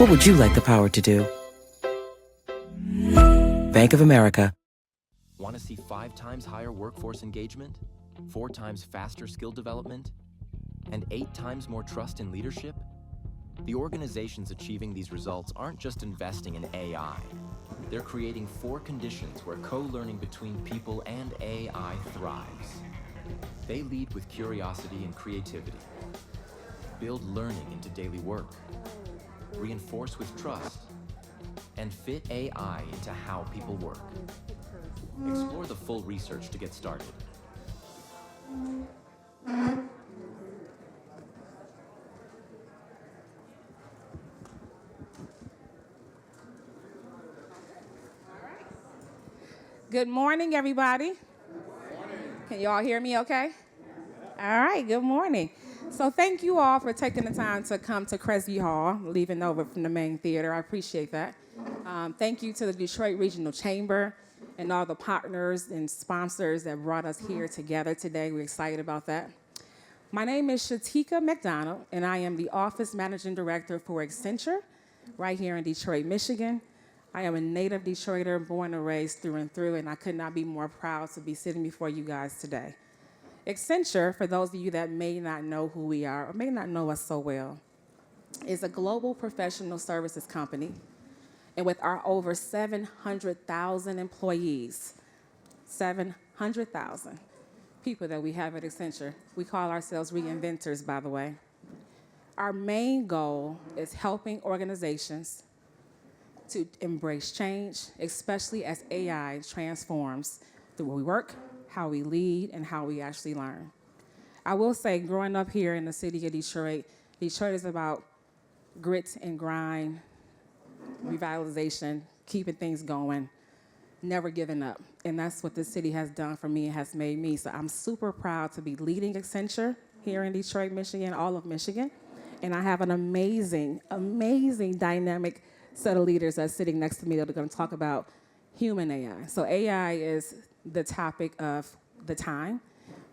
What would you like the power to do? Bank of America. Want to see 5 times higher workforce engagement, 4 times faster skill development, and 8 times more trust in leadership? The organizations achieving these results aren't just investing in AI. They're creating 4 conditions where co-learning between people and AI thrives. They lead with curiosity and creativity, build learning into daily work, reinforce with trust, and fit AI into how people work. Explore the full research to get started. Good morning, everybody. Good morning. Can you all hear me okay? All right, good morning. So thank you all for taking the time to come to Cresby Hall, leaving over from the main theater. I appreciate that. Thank you to the Detroit Regional Chamber and all the partners and sponsors that brought us here together today. We're excited about that. My name is Shatika McDonald, and I am the Office Managing Director for Accenture right here in Detroit, Michigan. I am a native Detroiter, born and raised through and through, and I could not be more proud to be sitting before you guys today. Accenture, for those of you that may not know who we are or may not know us so well, is a global professional services company. And with our over 700,000 employees, 700,000 people that we have at Accenture, we call ourselves reinventors, by the way. Our main goal is helping organizations to embrace change, especially as AI transforms through where we work, how we lead, and how we actually learn. I will say, growing up here in the city of Detroit, Detroit is about grit and grind, revitalization, keeping things going, never giving up. And that's what this city has done for me and has made me. So I'm super proud to be leading Accenture here in Detroit, Michigan, all of Michigan. And I have an amazing, amazing dynamic set of leaders that's sitting next to me that are going to talk about human AI. So AI is the topic of the time,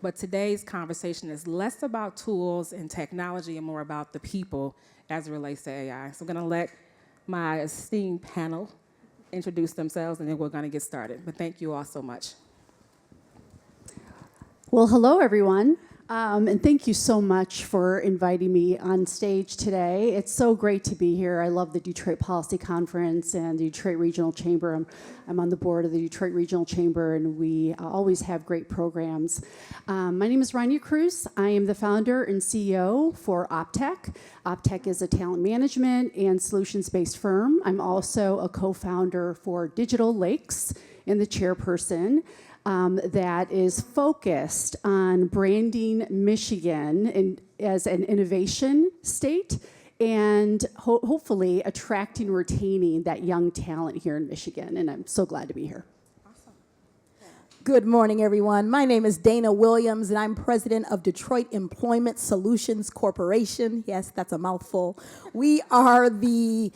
but today's conversation is less about tools and technology and more about the people as it relates to AI. So I'm going to let my esteemed panel introduce themselves, and then we're going to get started. But thank you all so much. Well, hello, everyone. And thank you so much for inviting me on stage today. It's so great to be here. I love the Detroit Policy Conference and the Detroit Regional Chamber. I'm on the board of the Detroit Regional Chamber, and we always have great programs. My name is Rania Cruz. I am the founder and CEO for Optech. Optech is a talent management and solutions-based firm. I'm also a co-founder for Digital Lakes and the chairperson. That is focused on branding Michigan as an innovation state and hopefully attracting and retaining that young talent here in Michigan. And I'm so glad to be here. Good morning, everyone. My name is Dana Williams, and I'm president of Detroit Employment Solutions Corporation. Yes, that's a mouthful. We are the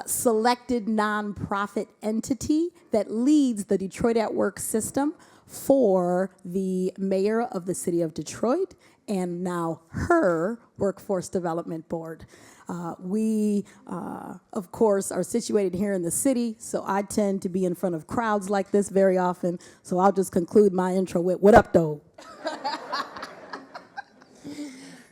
selected nonprofit entity that leads the Detroit at Work system for the mayor of the city of Detroit and now her Workforce Development Board. We, of course, are situated here in the city, so I tend to be in front of crowds like this very often, so I'll just conclude my intro with, what up, though?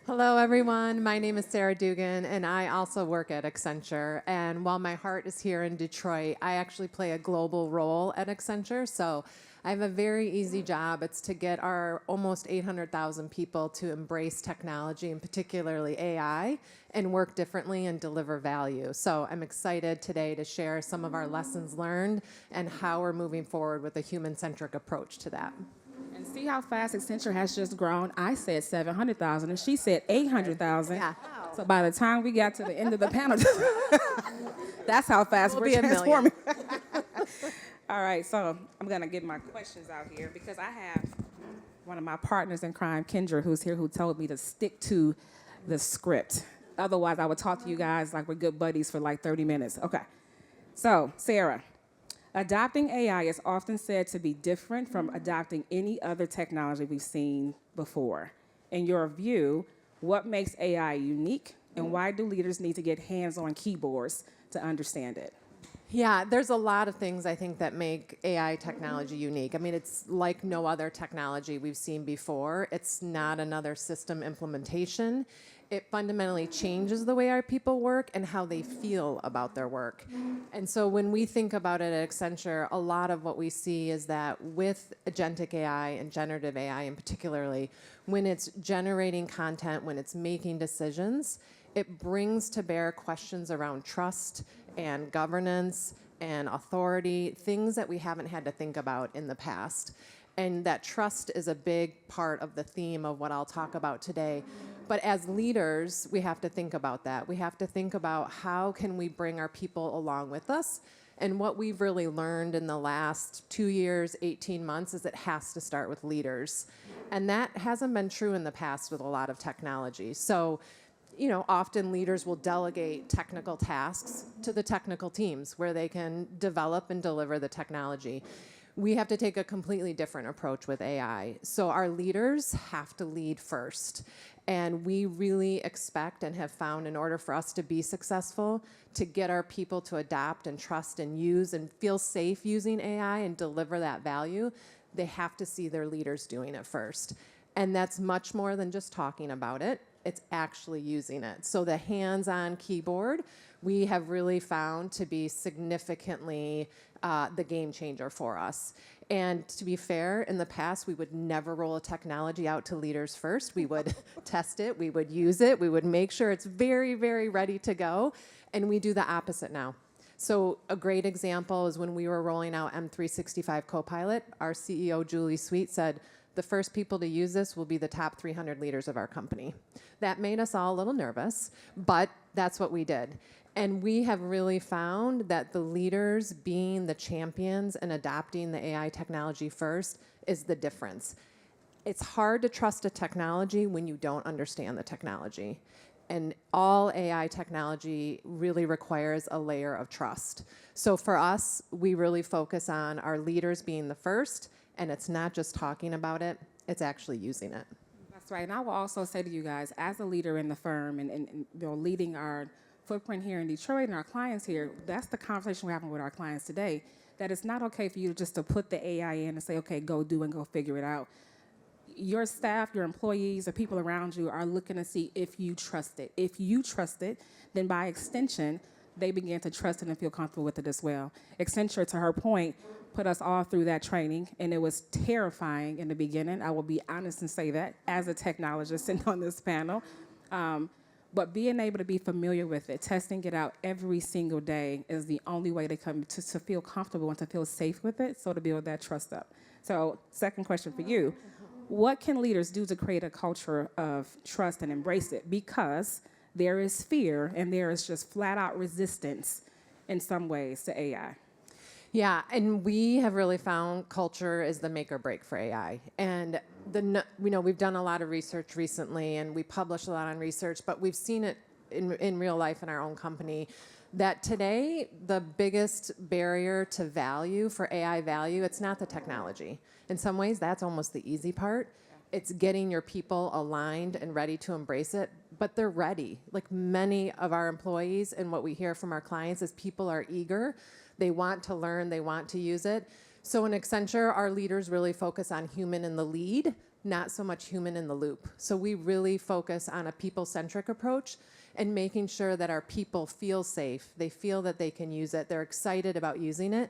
Hello, everyone. My name is Sarah Dugan, and I also work at Accenture. And while my heart is here in Detroit, I actually play a global role at Accenture, so I have a very easy job. It's to get our almost 800,000 people to embrace technology, and particularly AI, and work differently and deliver value. So I'm excited today to share some of our lessons learned and how we're moving forward with a human-centric approach to that. And see how fast Accenture has just grown. I said 700,000, and she said 800,000. Yeah. So by the time we got to the end of the panel, that's how fast We'll we're be a million. transforming. All right, so I'm going to get my questions out here because I have one of my partners in crime, Kendra, who's here, who told me to stick to the script. Otherwise, I would talk to you guys like we're good buddies for like 30 minutes. Okay. So, Sarah, adopting AI is often said to be different from adopting any other technology we've seen before. In your view, what makes AI unique, and why do leaders need to get hands on keyboards to understand it? Yeah, there's a lot of things I think that make AI technology unique. I mean, it's like no other technology we've seen before. It's not another system implementation. It fundamentally changes the way our people work and how they feel about their work. And so when we think about it at Accenture, a lot of what we see is that with agentic AI and generative AI in particularly, when it's generating content, when it's making decisions, it brings to bear questions around trust and governance and authority, things that we haven't had to think about in the past. And that trust is a big part of the theme of what I'll talk about today. But as leaders, we have to think about that. We have to think about how can we bring our people along with us. And what we've really learned in the last 2 years, 18 months, is it has to start with leaders. And that hasn't been true in the past with a lot of technology. So, often leaders will delegate technical tasks to the technical teams where they can develop and deliver the technology. We have to take a completely different approach with AI. So our leaders have to lead first. And we really expect and have found, in order for us to be successful, to get our people to adopt and trust and use and feel safe using AI and deliver that value, they have to see their leaders doing it first. And that's much more than just talking about it. It's actually using it. So the hands-on keyboard, we have really found to be significantly the game changer for us. And to be fair, in the past, we would never roll a technology out to leaders first. We would test it, we would use it, we would make sure it's very, very ready to go. And we do the opposite now. So a great example is when we were rolling out M365 Copilot, our CEO, Julie Sweet, said, the first people to use this will be the top 300 leaders of our company. That made us all a little nervous, but that's what we did. And we have really found that the leaders being the champions and adopting the AI technology first is the difference. It's hard to trust a technology when you don't understand the technology. And all AI technology really requires a layer of trust. So for us, we really focus on our leaders being the first. And it's not just talking about it, it's actually using it. That's right. And I will also say to you guys, as a leader in the firm and leading our footprint here in Detroit and our clients here, that's the conversation we're having with our clients today, that it's not okay for you just to put the AI in and say, okay, go do and go figure it out. Your staff, your employees, or people around you are looking to see if you trust it. If you trust it, then by extension, they begin to trust it and feel comfortable with it as well. Accenture, to her point, put us all through that training, and it was terrifying in the beginning. I will be honest and say that as a technologist sitting on this panel. But being able to be familiar with it, testing it out every single day is the only way to come to feel comfortable and to feel safe with it, so to build that trust up. So, second question for you. What can leaders do to create a culture of trust and embrace it? Because there is fear and there is just flat out resistance in some ways to AI. Yeah, and we have really found culture is the make or break for AI. And we've done a lot of research recently, and we publish a lot on research, but we've seen it in real life in our own company, that today the biggest barrier to value for AI value, it's not the technology. In some ways, that's almost the easy part. It's getting your people aligned and ready to embrace it, but they're ready. Like many of our employees, and what we hear from our clients is people are eager. They want to learn, they want to use it. So in Accenture, our leaders really focus on human in the lead, not so much human in the loop. So we really focus on a people-centric approach and making sure that our people feel safe. They feel that they can use it. They're excited about using it,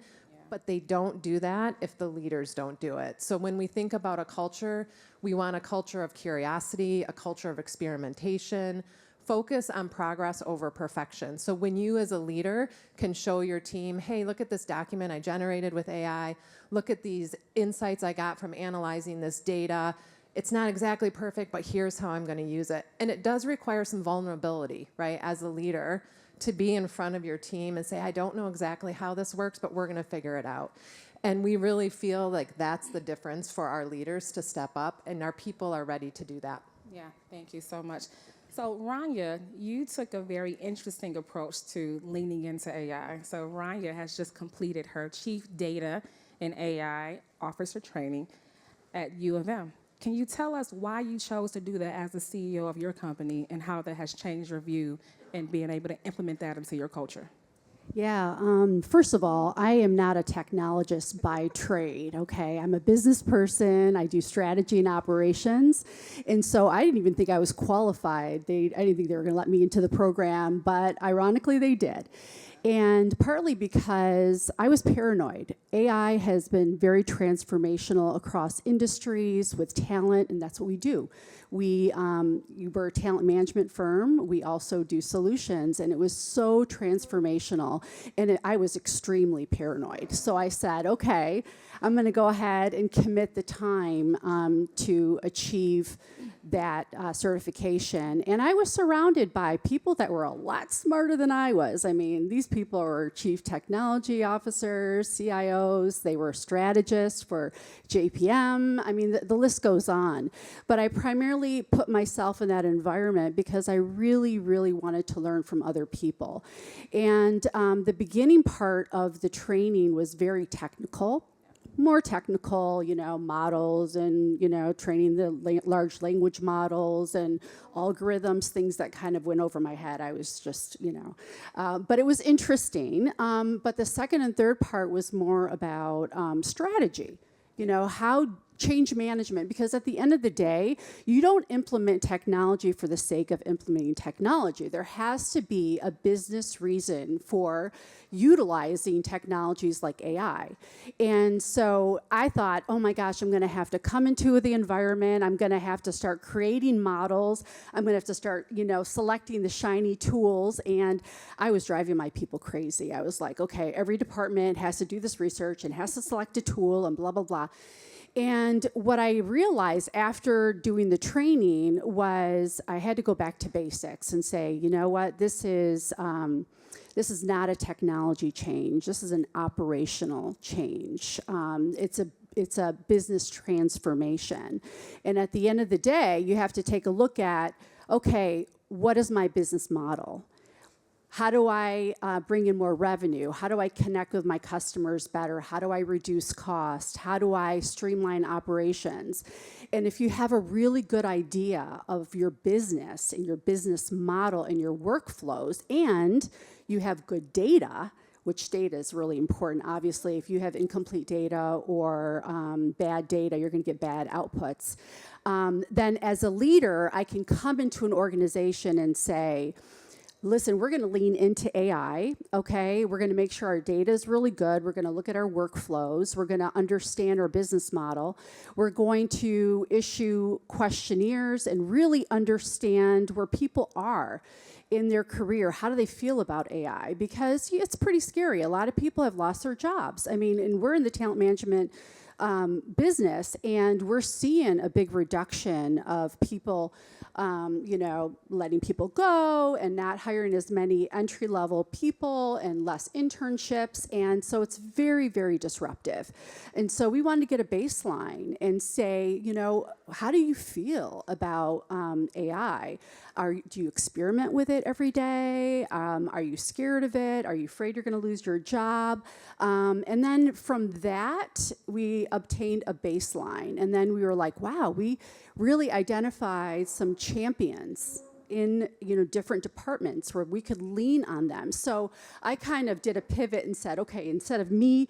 but they don't do that if the leaders don't do it. So when we think about a culture, we want a culture of curiosity, a culture of experimentation, focus on progress over perfection. So when you as a leader can show your team, hey, look at this document I generated with AI, look at these insights I got from analyzing this data. It's not exactly perfect, but here's how I'm going to use it. And it does require some vulnerability, right, as a leader, to be in front of your team and say, I don't know exactly how this works, but we're going to figure it out. And we really feel like that's the difference for our leaders to step up, and our people are ready to do that. Yeah, thank you so much. So Rania, you took a very interesting approach to leaning into AI. So Rania has just completed her Chief Data and AI Officer training at U of M. Can you tell us why you chose to do that as the CEO of your company and how that has changed your view in being able to implement that into your culture? Yeah, first of all, I am not a technologist by trade, okay? I'm a business person. I do strategy and operations. And so I didn't even think I was qualified. I didn't think they were going to let me into the program, but ironically, they did. And partly because I was paranoid. AI has been very transformational across industries with talent, and that's what we do. We're a talent management firm. We also do solutions, and it was so transformational, and I was extremely paranoid. So I said, okay, I'm going to go ahead and commit the time to achieve that certification. And I was surrounded by people that were a lot smarter than I was. I mean, these people were chief technology officers, CIOs, they were strategists for JPM. I mean, the list goes on. But I primarily put myself in that environment because I really, really wanted to learn from other people. And the beginning part of the training was very technical. More technical, models and, training the large language models and algorithms, things that kind of went over my head. I was just, but it was interesting. But the second and third part was more about strategy, how change management, because at the end of the day, you don't implement technology for the sake of implementing technology. There has to be a business reason for utilizing technologies like AI. And so I thought, oh my gosh, I'm going to have to come into the environment. I'm going to have to start creating models. I'm going to have to start, selecting the shiny tools. And I was driving my people crazy. I was like, okay, every department has to do this research and has to select a tool and blah, blah, blah. And what I realized after doing the training was I had to go back to basics and say, you know what, this is not a technology change. This is an operational change. It's a business transformation. And at the end of the day, you have to take a look at, okay, what is my business model? How do I bring in more revenue? How do I connect with my customers better? How do I reduce cost? How do I streamline operations? And if you have a really good idea of your business and your business model and your workflows, and you have good data, which data is really important. Obviously, if you have incomplete data or bad data, you're going to get bad outputs. Then as a leader, I can come into an organization and say, listen, we're going to lean into AI, okay? We're going to make sure our data is really good. We're going to look at our workflows. We're going to understand our business model. We're going to issue questionnaires and really understand where people are in their career. How do they feel about AI? Because it's pretty scary. A lot of people have lost their jobs. I mean, and we're in the talent management business, and we're seeing a big reduction of people letting people go and not hiring as many entry-level people and less internships. And so it's very, very disruptive. And so we wanted to get a baseline and say, how do you feel about AI? Do you experiment with it every day? Are you scared of it? Are you afraid you're going to lose your job? And then from that, we obtained a baseline. And then we were like, wow, we really identified some champions in different departments where we could lean on them. So I kind of did a pivot and said, okay, instead of me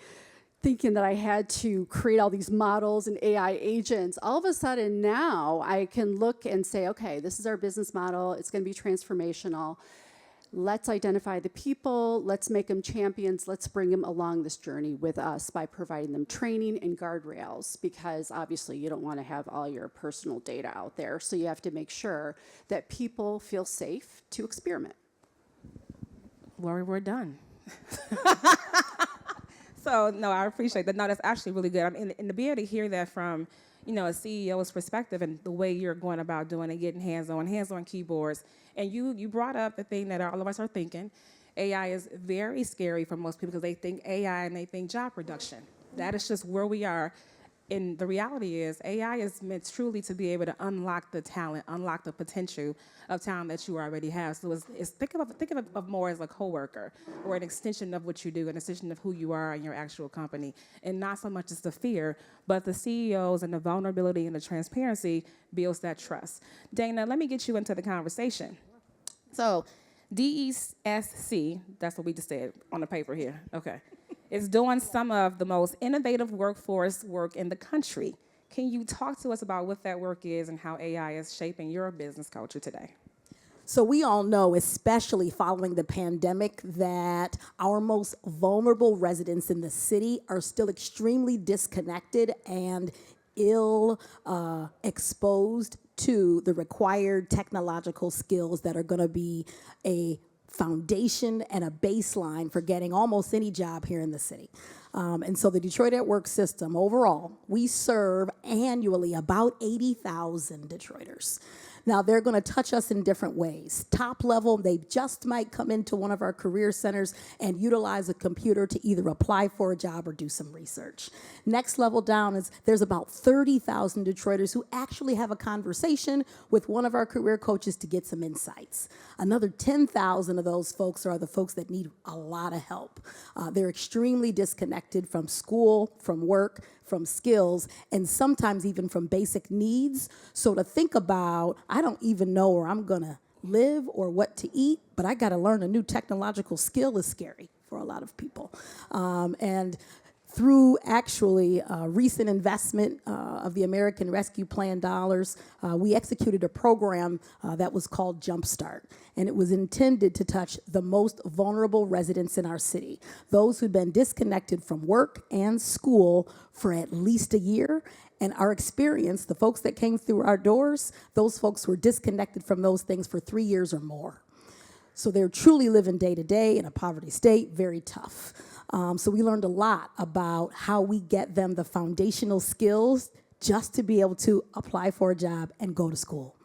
thinking that I had to create all these models and AI agents, all of a sudden now I can look and say, okay, this is our business model. It's going to be transformational. Let's identify the people. Let's make them champions. Let's bring them along this journey with us by providing them training and guardrails, because obviously you don't want to have all your personal data out there. So you have to make sure that people feel safe to experiment. Lori, we're done. So, no, I appreciate that. No, that's actually really good. I mean, and to be able to hear that from, a CEO's perspective and the way you're going about doing it, getting hands-on keyboards. And you brought up the thing that all of us are thinking. AI is very scary for most people because they think AI and they think job reduction. That is just where we are. And the reality is AI is meant truly to be able to unlock the talent, unlock the potential of talent that you already have. So think of it more as a coworker or an extension of what you do, an extension of who you are in your actual company. And not so much as the fear, but the CEOs and the vulnerability and the transparency builds that trust. Dana, let me get you into the conversation. So DESC, that's what we just said on the paper here, okay, is doing some of the most innovative workforce work in the country. Can you talk to us about what that work is and how AI is shaping your business culture today? So we all know, especially following the pandemic, that our most vulnerable residents in the city are still extremely disconnected and ill exposed to the required technological skills that are going to be a foundation and a baseline for getting almost any job here in the city. And so the Detroit at Work system, overall, we serve annually about 80,000 Detroiters. Now, they're going to touch us in different ways. Top level, they just might come into one of our career centers and utilize a computer to either apply for a job or do some research. Next level down is there's about 30,000 Detroiters who actually have a conversation with one of our career coaches to get some insights. Another 10,000 of those folks are the folks that need a lot of help. They're extremely disconnected from school, from work, from skills, and sometimes even from basic needs. So to think about, I don't even know where I'm gonna live or what to eat, but I gotta learn a new technological skill is scary for a lot of people. And through actually recent investment of the American Rescue Plan dollars, we executed a program that was called Jumpstart. And it was intended to touch the most vulnerable residents in our city, those who'd been disconnected from work and school for at least a year. And our experience, the folks that came through our doors, those folks were disconnected from those things for 3 years or more. So they're truly living day to day in a poverty state, very tough. So we learned a lot about how we get them the foundational skills just to be able to apply for a job and go to school.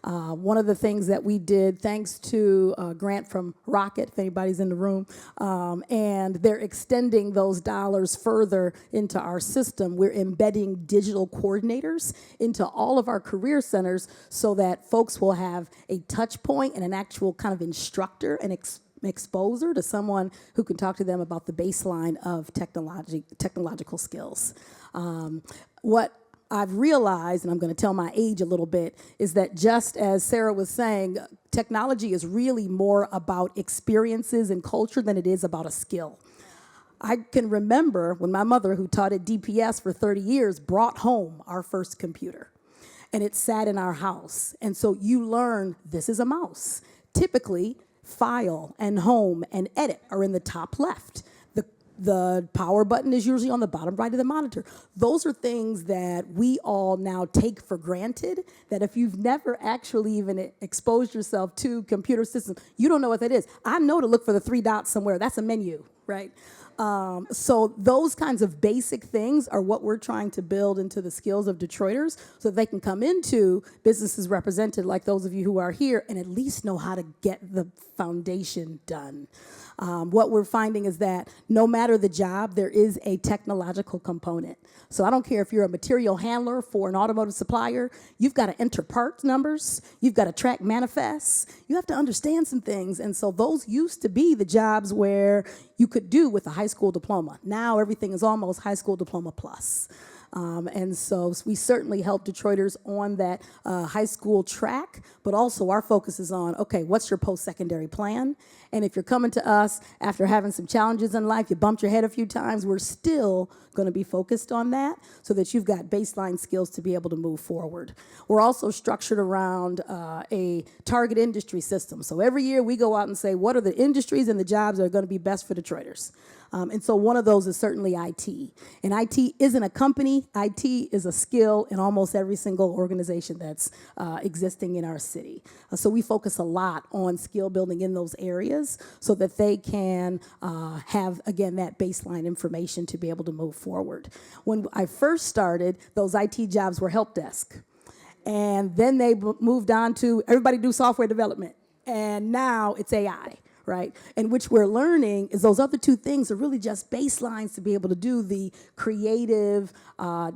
One of the things that we did, thanks to a grant from Rocket, if anybody's in the room, and they're extending those dollars further into our system, we're embedding digital coordinators into all of our career centers so that folks will have a touch point and an actual kind of instructor and exposure to someone who can talk to them about the baseline of technological skills. What I've realized, and I'm going to tell my age a little bit, is that just as Sarah was saying, technology is really more about experiences and culture than it is about a skill. I can remember when my mother, who taught at DPS for 30 years, brought home our first computer. And it sat in our house. And so you learn this is a mouse. Typically, file and home and edit are in the top left. The power button is usually on the bottom right of the monitor. Those are things that we all now take for granted, that if you've never actually even exposed yourself to computer systems, you don't know what that is. I know to look for the 3 dots somewhere. That's a menu, right? So those kinds of basic things are what we're trying to build into the skills of Detroiters so that they can come into businesses represented like those of you who are here and at least know how to get the foundation done. What we're finding is that no matter the job, there is a technological component. So I don't care if you're a material handler for an automotive supplier, you've got to enter part numbers, you've got to track manifests, you have to understand some things. And so those used to be the jobs where you could do with a high school diploma. Now everything is almost high school diploma plus. And so we certainly help Detroiters on that high school track, but also our focus is on, okay, what's your post-secondary plan? And if you're coming to us after having some challenges in life, you bumped your head a few times, we're still going to be focused on that so that you've got baseline skills to be able to move forward. We're also structured around a target industry system. So every year we go out and say, what are the industries and the jobs that are going to be best for Detroiters? And so one of those is certainly IT. And IT isn't a company. IT is a skill in almost every single organization that's existing in our city. So we focus a lot on skill building in those areas so that they can have, again, that baseline information to be able to move forward. When I first started, those IT jobs were help desk. And then they moved on to everybody do software development. And now it's AI. Right? And which we're learning is those other two things are really just baselines to be able to do the creative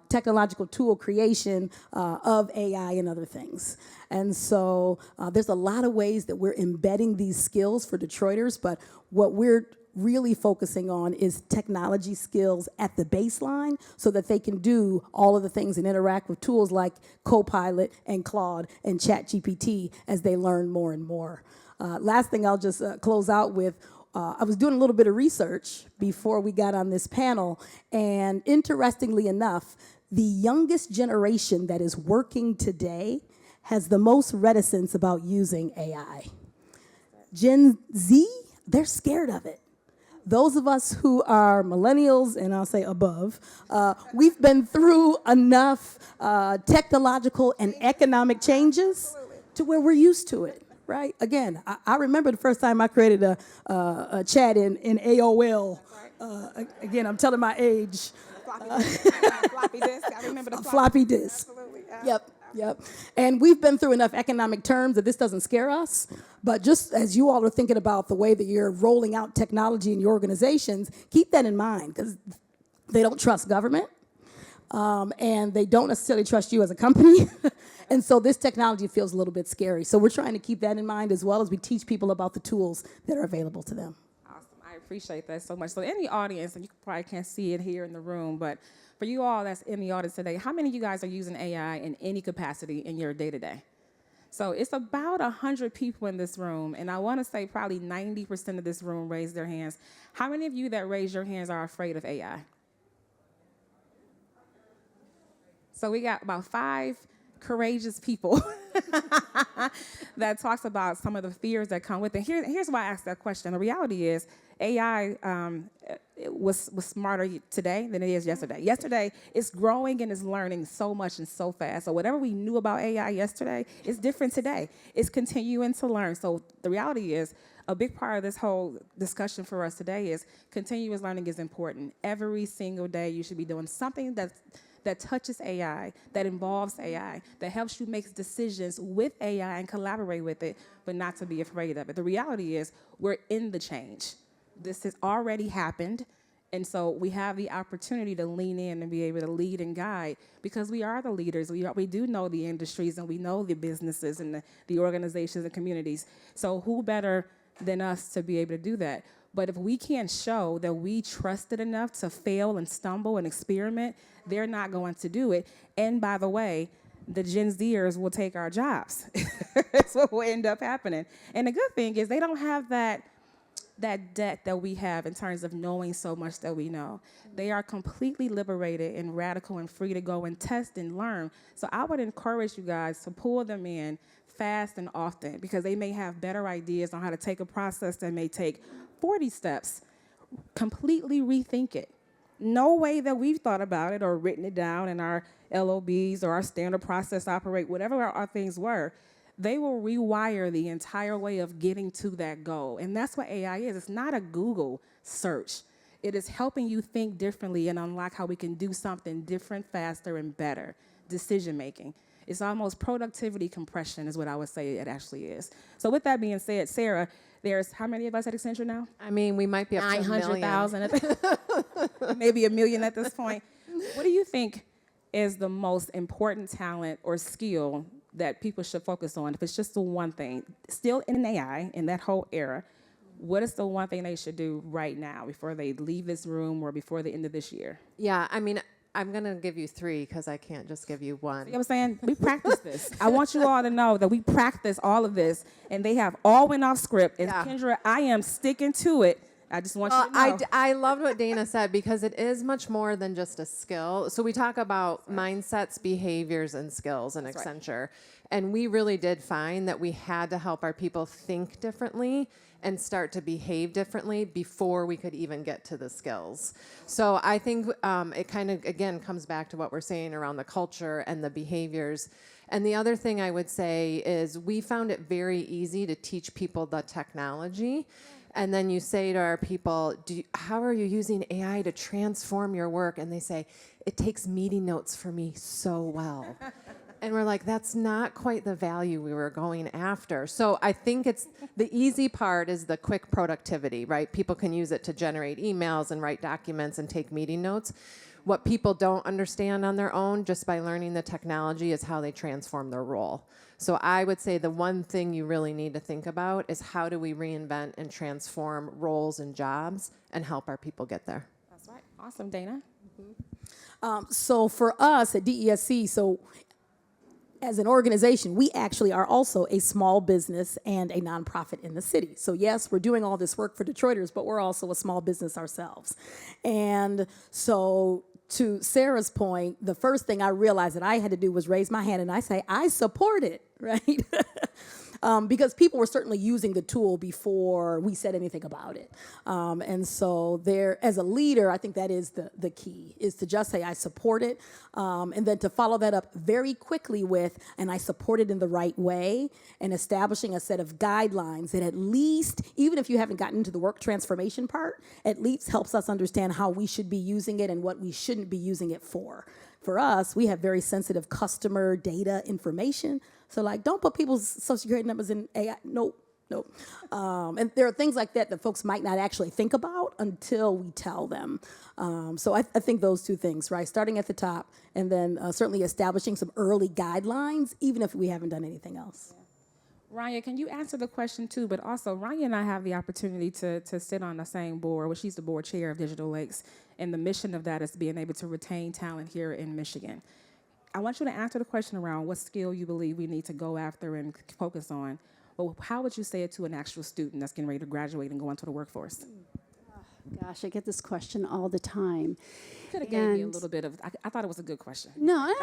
technological tool creation of AI and other things. And so there's a lot of ways that we're embedding these skills for Detroiters, but what we're really focusing on is technology skills at the baseline so that they can do all of the things and interact with tools like Copilot and Claude and ChatGPT as they learn more and more. Last thing I'll just close out with, I was doing a little bit of research before we got on this panel, and interestingly enough, the youngest generation that is working today has the most reticence about using AI. Gen Z, they're scared of it. Those of us who are millennials, and I'll say above, we've been through enough technological and economic changes to where we're used to it, right? Again, I remember the first time I created a chat in AOL. Again, I'm telling my age. Floppy disk. I remember the Floppy disk. Absolutely. Yep. And we've been through enough economic terms that this doesn't scare us. But just as you all are thinking about the way that you're rolling out technology in your organizations, keep that in mind, because they don't trust government, and they don't necessarily trust you as a company. And so this technology feels a little bit scary. So we're trying to keep that in mind as well as we teach people about the tools that are available to them. Awesome. I appreciate that so much. So in the audience, and you probably can't see it here in the room, but for you all that's in the audience today, how many of you guys are using AI in any capacity in your day-to-day? So it's about 100 people in this room, and I want to say probably 90% of this room raised their hands. How many of you that raise your hands are afraid of AI? So we got about 5 courageous people that talks about some of the fears that come with it. Here's why I asked that question. The reality is AI was smarter today than it is yesterday. Yesterday, it's growing and it's learning so much and so fast. So whatever we knew about AI yesterday is different today. It's continuing to learn. So the reality is a big part of this whole discussion for us today is continuous learning is important. Every single day you should be doing something that touches AI, that involves AI, that helps you make decisions with AI and collaborate with it, but not to be afraid of it. The reality is we're in the change. This has already happened, and so we have the opportunity to lean in and be able to lead and guide because we are the leaders. We do know the industries and we know the businesses and the organizations and communities. So who better than us to be able to do that? But if we can't show that we trusted enough to fail and stumble and experiment, they're not going to do it. And by the way, the Gen Zers will take our jobs. That's what will end up happening. And the good thing is they don't have that debt that we have in terms of knowing so much that we know. They are completely liberated and radical and free to go and test and learn. So I would encourage you guys to pull them in fast and often because they may have better ideas on how to take a process that may take 40 steps, completely rethink it. No way that we've thought about it or written it down in our LOBs or our standard process operate, whatever our things were, they will rewire the entire way of getting to that goal. And that's what AI is. It's not a Google search. It is helping you think differently and unlock how we can do something different, faster, and better. Decision making. It's almost productivity compression is what I would say it actually is. So with that being said, Sarah, there's how many of us at Accenture now? I mean, we might be up to 900,000, maybe 1 million at this point. What do you think is the most important talent or skill that people should focus on? If it's just the one thing, still in AI, in that whole era, what is the one thing they should do right now before they leave this room or before the end of this year? Yeah, I mean, I'm going to give you 3 because I can't just give you one. You know what I'm saying? We practice this. I want you all to know that we practice all of this, and they have all went off script. And Yeah. Kendra, I am sticking to it. I just want you to know. I loved what Dana said because it is much more than just a skill. So we talk about mindsets, behaviors, and skills in Accenture. And we really did find that we had to help our people think differently and start to behave differently before we could even get to the skills. So I think it kind of, again, comes back to what we're saying around the culture and the behaviors. And the other thing I would say is we found it very easy to teach people the technology. And then you say to our people, how are you using AI to transform your work? And they say, it takes meeting notes for me so well. And we're like, that's not quite the value we were going after. So I think it's the easy part is the quick productivity, right? People can use it to generate emails and write documents and take meeting notes. What people don't understand on their own just by learning the technology is how they transform their role. So I would say the one thing you really need to think about is how do we reinvent and transform roles and jobs and help our people get there. That's right. Awesome, Dana. So for us at DESC, as an organization, we actually are also a small business and a nonprofit in the city. So yes, we're doing all this work for Detroiters, but we're also a small business ourselves. And so to Sarah's point, the first thing I realized that I had to do was raise my hand and I say, I support it, right? Because people were certainly using the tool before we said anything about it. And so there, as a leader, I think that is the key, is to just say, I support it, and then to follow that up very quickly with, and I support it in the right way, and establishing a set of guidelines that at least, even if you haven't gotten into the work transformation part, at least helps us understand how we should be using it and what we shouldn't be using it for. For us, we have very sensitive customer data information. So like, don't put people's social security numbers in AI. Nope. And there are things like that that folks might not actually think about until we tell them. So I think those two things, right? Starting at the top and then certainly establishing some early guidelines, even if we haven't done anything else. Ryan, can you answer the question too? But also, Ryan and I have the opportunity to sit on the same board. Well, she's the board chair of Digital Lakes, and the mission of that is being able to retain talent here in Michigan. I want you to answer the question around what skill you believe we need to go after and focus on. Well, how would you say it to an actual student that's getting ready to graduate and go into the workforce? Gosh, I get this question all the time. Could have gave me a little bit of. I thought it was a good question. No.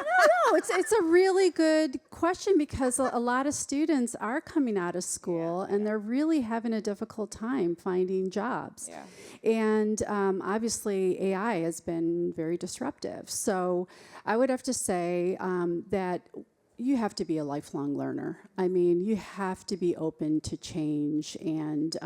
It's a really good question because a lot of students are coming out of school and they're really having a difficult time finding jobs. Yeah. And obviously, AI has been very disruptive. So I would have to say that you have to be a lifelong learner. I mean, you have to be open to change, and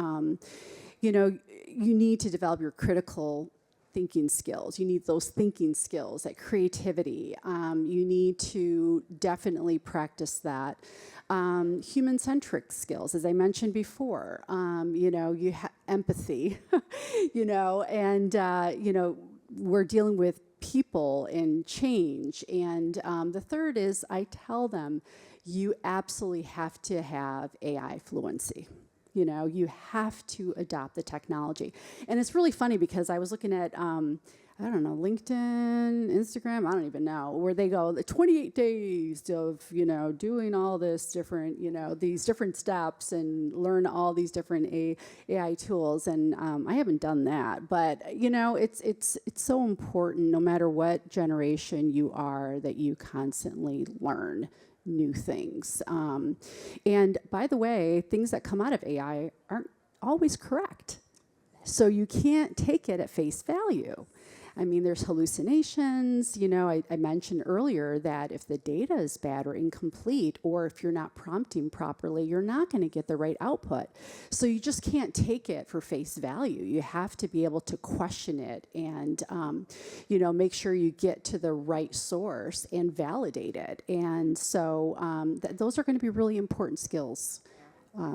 you need to develop your critical thinking skills. You need those thinking skills, that creativity. You need to definitely practice that. Human-centric skills, as I mentioned before. You have empathy, and we're dealing with people and change. And the third is I tell them, you absolutely have to have AI fluency. You have to adopt the technology. And it's really funny because I was looking at, LinkedIn, Instagram, I don't even know, where they go, the 28 days of, doing all this different, these different steps and learn all these different AI tools. And I haven't done that. But, it's so important, no matter what generation you are, that you constantly learn new things. And by the way, things that come out of AI aren't always correct. So you can't take it at face value. I mean, there's hallucinations. I mentioned earlier that if the data is bad or incomplete, or if you're not prompting properly, you're not going to get the right output. So you just can't take it for face value. You have to be able to question it and, make sure you get to the right source and validate it. And so those are going to be really important skills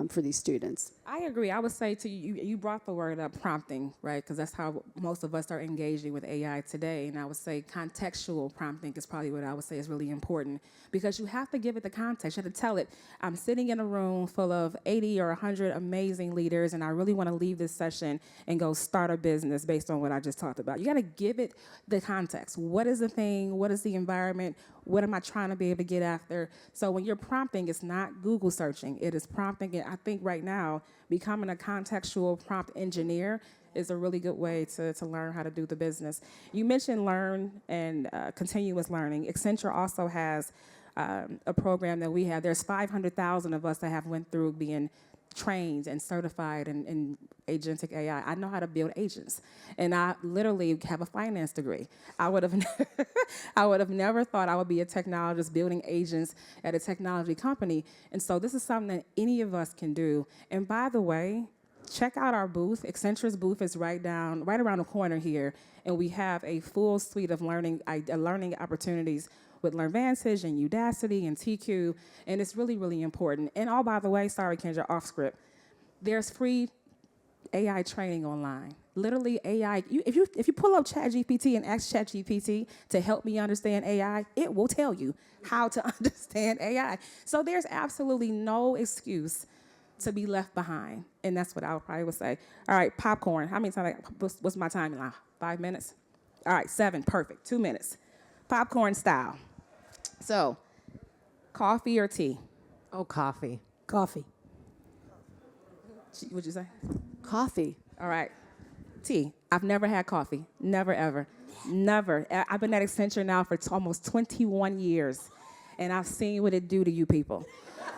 for these students. I agree. I would say to you, you brought the word up, prompting, right? Because that's how most of us are engaging with AI today. And I would say contextual prompting is probably what I would say is really important, because you have to give it the context. You have to tell it, I'm sitting in a room full of 80 or 100 amazing leaders, and I really want to leave this session and go start a business based on what I just talked about. You got to give it the context. What is the thing? What is the environment? What am I trying to be able to get after? So when you're prompting, it's not Google searching. It is prompting. And I think right now, becoming a contextual prompt engineer is a really good way to learn how to do the business. You mentioned learn and continuous learning. Accenture also has a program that we have. There's 500,000 of us that have went through being trained and certified in agentic AI. I know how to build agents, and I literally have a finance degree. I would have never thought I would be a technologist building agents at a technology company. And so this is something that any of us can do. And by the way, check out our booth. Accenture's booth is right around the corner here, and we have a full suite of learning opportunities with LearnVantage and Udacity and TQ, and it's really, really important. And by the way, sorry, Kendra, off script, there's free AI training online. Literally AI, if you pull up ChatGPT and ask ChatGPT to help me understand AI, it will tell you how to understand AI. So there's absolutely no excuse to be left behind, and that's what I would say. All right, popcorn, how many times, what's my time now? 5 minutes? All right, 7, perfect, 2 minutes. Popcorn style. So, coffee or tea? Oh, coffee. Coffee. What'd you say? Coffee. All right. Tea. I've never had coffee. Never, ever. Never. I've been at Accenture now for almost 21 years, and I've seen what it do to you people.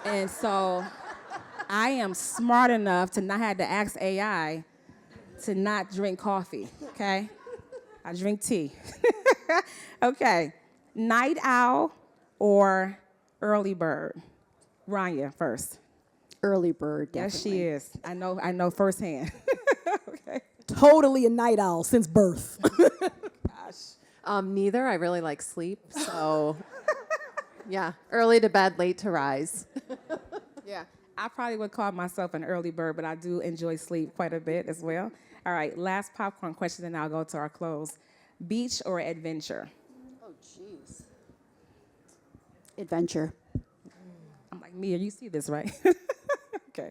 And so I am smart enough to not have to ask AI to not drink coffee, okay? I drink tea. Okay. Night owl or early bird? Rania first. Early bird, Yes, definitely. she is. I know firsthand. Okay. Totally a night owl since birth. Neither. I really like sleep. So, yeah, early to bed, late to rise. Yeah, I probably would call myself an early bird, but I do enjoy sleep quite a bit as well. All right, last popcorn question, and I'll go to our close. Beach or adventure? Oh, jeez. Adventure. I'm like, Mia, you see this, right? Okay.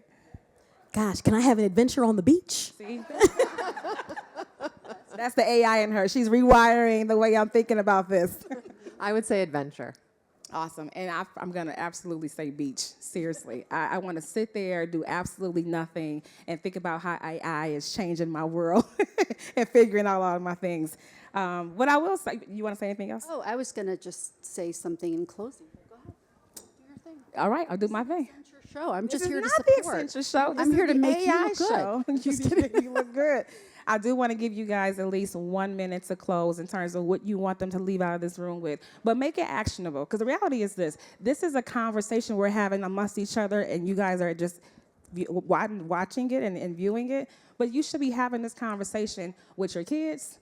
Gosh, can I have an adventure on the beach? See? That's the AI in her. She's rewiring the way I'm thinking about this. I would say adventure. Awesome. And I'm going to absolutely say beach. Seriously. I want to sit there, do absolutely nothing, and think about how AI is changing my world and figuring out all of my things. What I will say, you want to say anything else? Oh, I was going to just say something in closing. Go ahead. Do your thing. All right, I'll do my thing. It's your show. I'm This just is here to not the support. Accenture show. This I'm is here to the make you AI look good. show. You make you look good. I do want to give you guys at least 1 minute to close in terms of what you want them to leave out of this room with. But make it actionable, because the reality is this. This is a conversation we're having amongst each other, and you guys are just watching it and viewing it. But you should be having this conversation with your kids,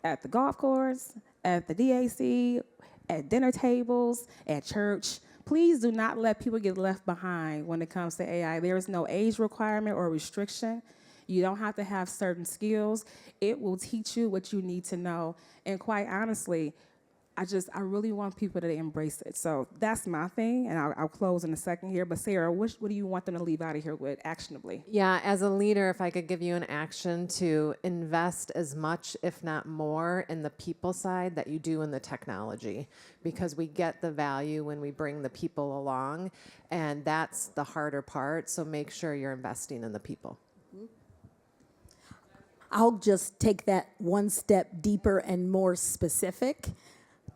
at the golf course, at the DAC, at dinner tables, at church. Please do not let people get left behind when it comes to AI. There is no age requirement or restriction. You don't have to have certain skills. It will teach you what you need to know. And quite honestly, I really want people to embrace it. So that's my thing, and I'll close in a second here. But Sarah, what do you want them to leave out of here with actionably? Yeah, as a leader, if I could give you an action to invest as much, if not more, in the people side that you do in the technology, because we get the value when we bring the people along, and that's the harder part. So make sure you're investing in the people. I'll just take that one step deeper and more specific.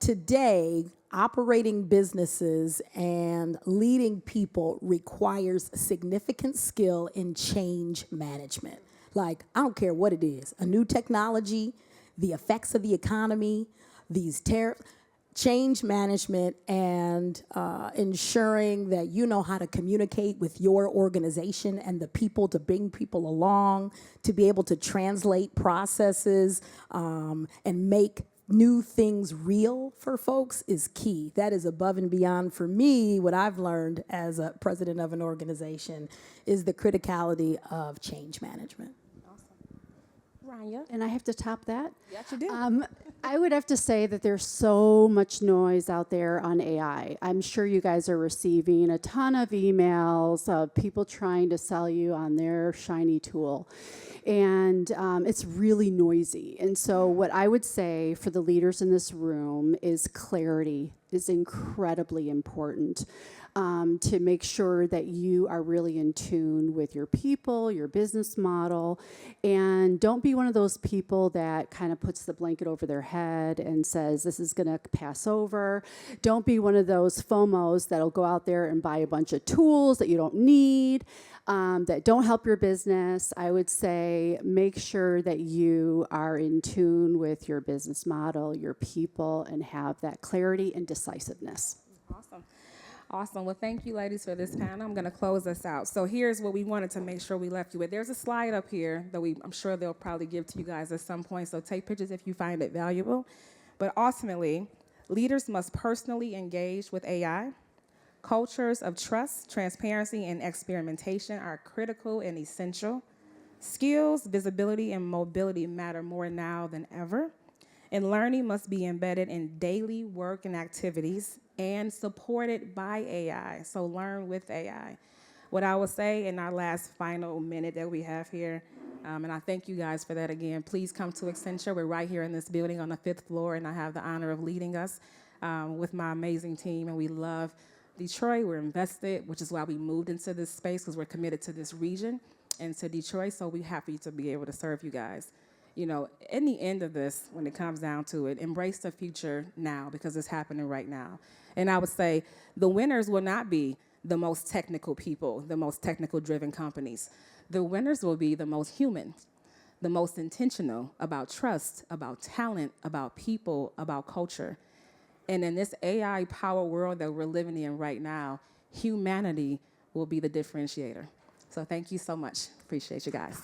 Today, operating businesses and leading people requires significant skill in change management. Like, I don't care what it is, a new technology, the effects of the economy, these change management, and ensuring that you know how to communicate with your organization and the people to bring people along, to be able to translate processes and make new things real for folks is key. That is above and beyond for me. What I've learned as a president of an organization is the criticality of change management. Rania? And I have to top that. Yes, you do. I would have to say that there's so much noise out there on AI. I'm sure you guys are receiving a ton of emails of people trying to sell you on their shiny tool. And it's really noisy. And so what I would say for the leaders in this room is clarity is incredibly important. To make sure that you are really in tune with your people, your business model, and don't be one of those people that kind of puts the blanket over their head and says, this is gonna pass over. Don't be one of those FOMOs that'll go out there and buy a bunch of tools that you don't need, that don't help your business. I would say make sure that you are in tune with your business model, your people, and have that clarity and decisiveness. Awesome. Awesome. Well, thank you, ladies, for this panel. I'm going to close us out. So here's what we wanted to make sure we left you with. There's a slide up here that I'm sure they'll probably give to you guys at some point. So take pictures if you find it valuable. But ultimately, leaders must personally engage with AI. Cultures of trust, transparency, and experimentation are critical and essential. Skills, visibility, and mobility matter more now than ever. And learning must be embedded in daily work and activities and supported by AI. So learn with AI. What I will say in our last final minute that we have here, and I thank you guys for that again, please come to Accenture. We're right here in this building on the 5th floor, and I have the honor of leading us with my amazing team, and we love Detroit, we're invested, which is why we moved into this space, because we're committed to this region and to Detroit, so we're happy to be able to serve you guys. You know, in the end of this, when it comes down to it, embrace the future now, because it's happening right now. And I would say the winners will not be the most technical people, the most technical driven companies. The winners will be the most human, the most intentional about trust, about talent, about people, about culture. And in this AI power world that we're living in right now, humanity will be the differentiator. So thank you so much. Appreciate you guys.